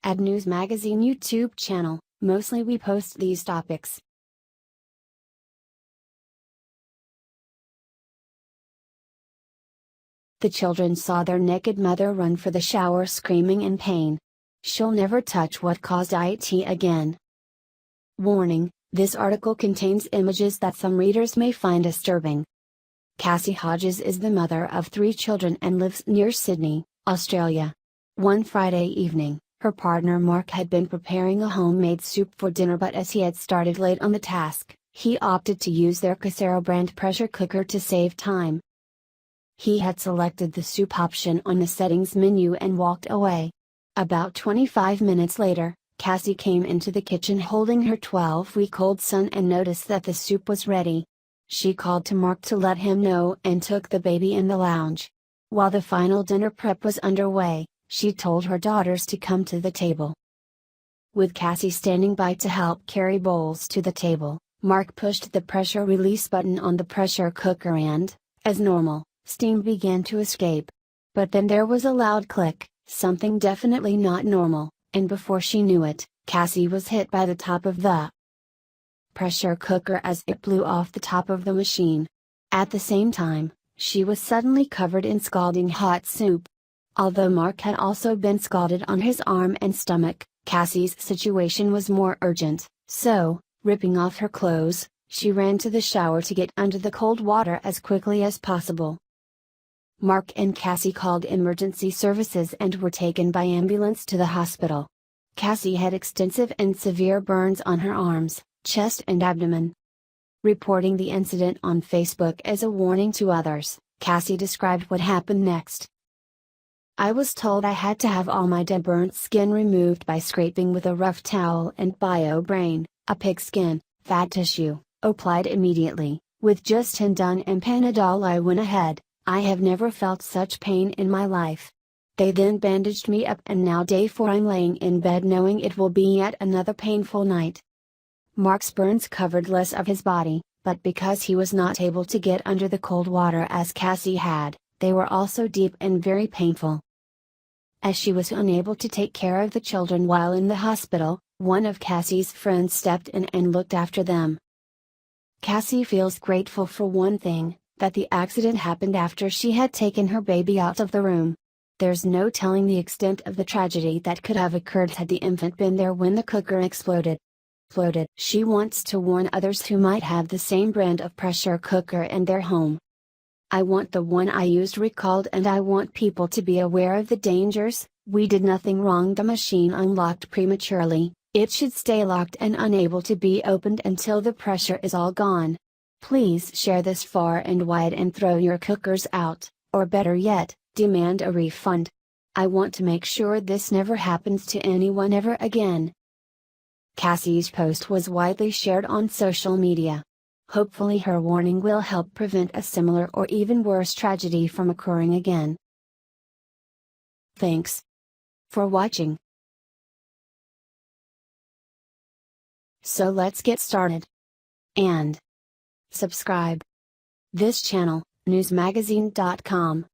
Ad News Magazine YouTube channel. Mostly we post these topics. The children saw their naked mother run for the shower screaming in pain. She'll never touch what caused it again. Warning, this article contains images that some readers may find disturbing. Cassie Hodges is the mother of 3 children and lives near Sydney, Australia. One Friday evening, her partner Mark had been preparing a homemade soup for dinner, but as he had started late on the task, he opted to use their Casero brand pressure cooker to save time. He had selected the soup option on the settings menu and walked away. About 25 minutes later, Cassie came into the kitchen holding her 12-week-old son and noticed that the soup was ready. She called to Mark to let him know and took the baby in the lounge. While the final dinner prep was underway, she told her daughters to come to the table. With Cassie standing by to help carry bowls to the table, Mark pushed the pressure release button on the pressure cooker and, as normal, steam began to escape. But then there was a loud click, something definitely not normal, and before she knew it, Cassie was hit by the top of the pressure cooker as it blew off the top of the machine. At the same time, she was suddenly covered in scalding hot soup. Although Mark had also been scalded on his arm and stomach, Cassie's situation was more urgent, so, ripping off her clothes, she ran to the shower to get under the cold water as quickly as possible. Mark and Cassie called emergency services and were taken by ambulance to the hospital. Cassie had extensive and severe burns on her arms, chest and abdomen. Reporting the incident on Facebook as a warning to others, Cassie described what happened next. "I was told I had to have all my dead burnt skin removed by scraping with a rough towel and BioBrain, a pig skin, fat tissue, applied immediately. With just 10 done and Panadol I went ahead. I have never felt such pain in my life. They then bandaged me up and now day 4 I'm laying in bed knowing it will be yet another painful night." Mark's burns covered less of his body, but because he was not able to get under the cold water as Cassie had, they were also deep and very painful. As she was unable to take care of the children while in the hospital, one of Cassie's friends stepped in and looked after them. Cassie feels grateful for one thing, that the accident happened after she had taken her baby out of the room. There's no telling the extent of the tragedy that could have occurred had the infant been there when the cooker exploded. She wants to warn others who might have the same brand of pressure cooker in their home. "I want the one I used recalled and I want people to be aware of the dangers. We did nothing wrong. The machine unlocked prematurely. It should stay locked and unable to be opened until the pressure is all gone. Please share this far and wide and throw your cookers out, or better yet, demand a refund. I want to make sure this never happens to anyone ever again." Cassie's post was widely shared on social media. Hopefully her warning will help prevent a similar or even worse tragedy from occurring again. Thanks for watching. So let's get started. And subscribe this channel, newsmagazine.com.